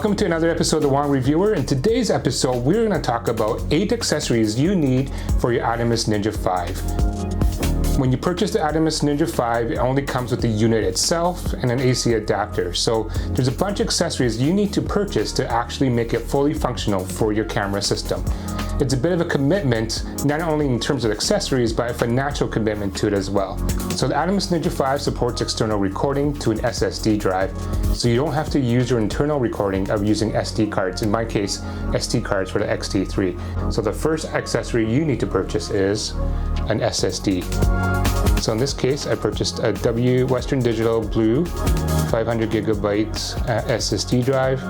Welcome to another episode of the Wong Reviewer. In today's episode, we're going to talk about 8 accessories you need for your Atomos Ninja V. When you purchase the Atomos Ninja V, it only comes with the unit itself and an AC adapter. So there's a bunch of accessories you need to purchase to actually make it fully functional for your camera system. It's a bit of a commitment, not only in terms of accessories, but a financial commitment to it as well. So the Atomos Ninja V supports external recording to an SSD drive, so you don't have to use your internal recording of using SD cards, in my case, SD cards for the X-T3. So the first accessory you need to purchase is an SSD. So in this case, I purchased a Western Digital Blue 500 gigabytes SSD drive.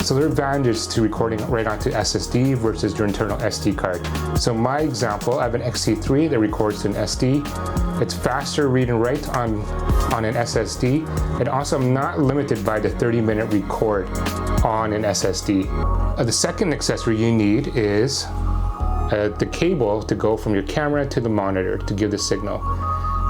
So there are advantages to recording right onto SSD versus your internal SD card. So my example, I have an X-T3 that records to an SD. It's faster read and write on an SSD. And also I'm not limited by the 30-minute record on an SSD. The second accessory you need is the cable to go from your camera to the monitor to give the signal.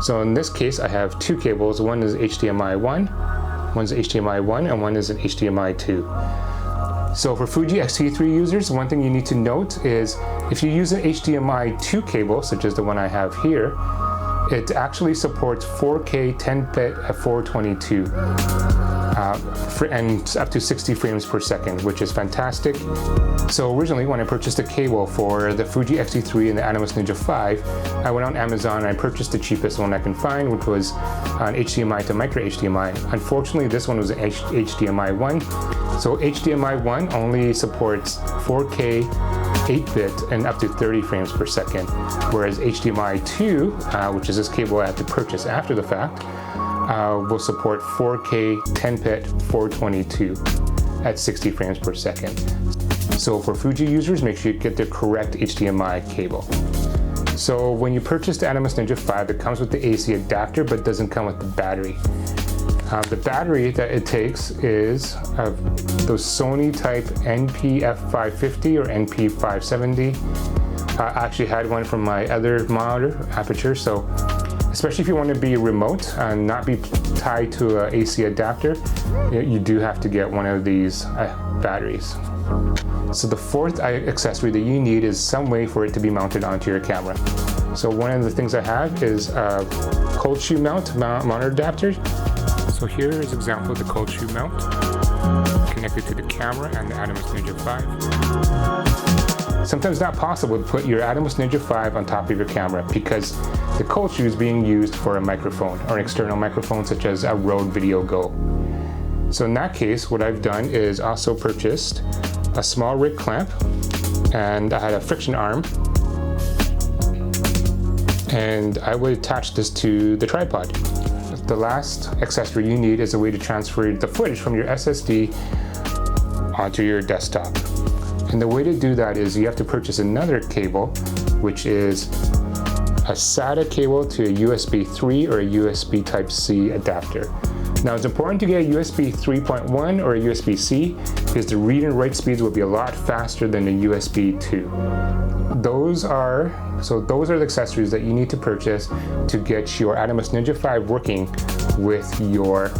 So in this case, I have 2 cables. One is HDMI 1, one's HDMI 1, and one is an HDMI 2. So for Fuji X-T3 users, one thing you need to note is if you use an HDMI 2 cable, such as the one I have here, it actually supports 4K 10-bit at 422 and up to 60 frames per second, which is fantastic. So originally, when I purchased a cable for the Fuji X-T3 and the Atomos Ninja V, I went on Amazon and I purchased the cheapest one I can find, which was an HDMI to micro HDMI. Unfortunately, this one was an HDMI 1. So HDMI 1 only supports 4K 8-bit and up to 30 frames per second, whereas HDMI 2, which is this cable I had to purchase after the fact, will support 4K 10-bit 422 at 60 frames per second. So for Fuji users, make sure you get the correct HDMI cable. So when you purchase the Atomos Ninja V, it comes with the AC adapter, but doesn't come with the battery. The battery that it takes is those Sony type NP-F550 or NP-570. I actually had one from my other monitor, Aperture, so especially if you want to be remote and not be tied to an AC adapter, you do have to get one of these batteries. So the fourth accessory that you need is some way for it to be mounted onto your camera. So one of the things I have is a cold shoe mount monitor adapter. So here is an example of the cold shoe mount connected to the camera and the Atomos Ninja V. Sometimes it's not possible to put your Atomos Ninja V on top of your camera because the cold shoe is being used for a microphone or an external microphone such as a Rode Video Go. So in that case, what I've done is also purchased a small rig clamp, and I had a friction arm, and I would attach this to the tripod. The last accessory you need is a way to transfer the footage from your SSD onto your desktop. And the way to do that is you have to purchase another cable, which is a SATA cable to a USB 3 or a USB Type-C adapter. Now it's important to get a USB 3.1 or a USB-C because the read and write speeds will be a lot faster than the USB 2. Those are the accessories that you need to purchase to get your Atomos Ninja V working with your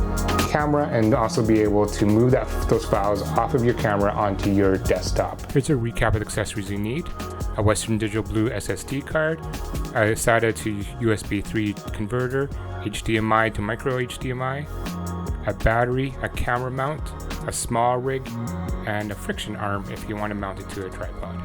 camera and also be able to move those files off of your camera onto your desktop. Here's a recap of the accessories you need. A Western Digital Blue SSD card, a SATA to USB 3 converter, HDMI to micro HDMI, a battery, a camera mount, a small rig, and a friction arm if you want to mount it to a tripod.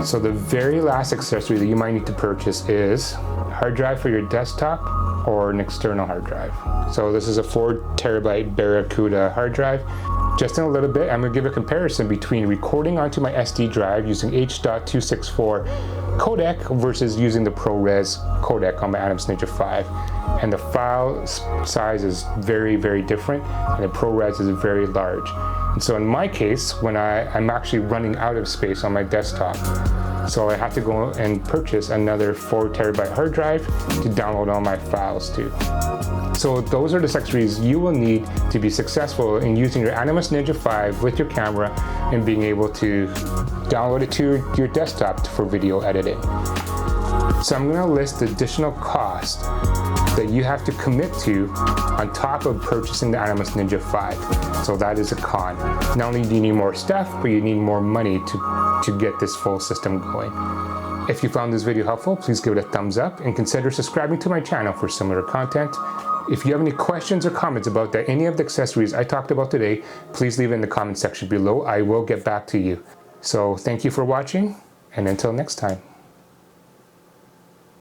So the very last accessory that you might need to purchase is a hard drive for your desktop or an external hard drive. So this is a 4 terabyte Barracuda hard drive. Just in a little bit, I'm going to give a comparison between recording onto my SD drive using H.264 codec versus using the ProRes codec on my Atomos Ninja V. And the file size is very, very different, and the ProRes is very large. And so in my case, when I'm actually running out of space on my desktop, so I have to go and purchase another 4 terabyte hard drive to download all my files to. So those are the accessories you will need to be successful in using your Atomos Ninja V with your camera and being able to download it to your desktop for video editing. So I'm going to list the additional cost that you have to commit to on top of purchasing the Atomos Ninja V. So that is a con. Not only do you need more stuff, but you need more money to get this full system going. If you found this video helpful, please give it a thumbs up and consider subscribing to my channel for similar content. If you have any questions or comments about any of the accessories I talked about today, please leave it in the comment section below. I will get back to you. So thank you for watching, and until next time.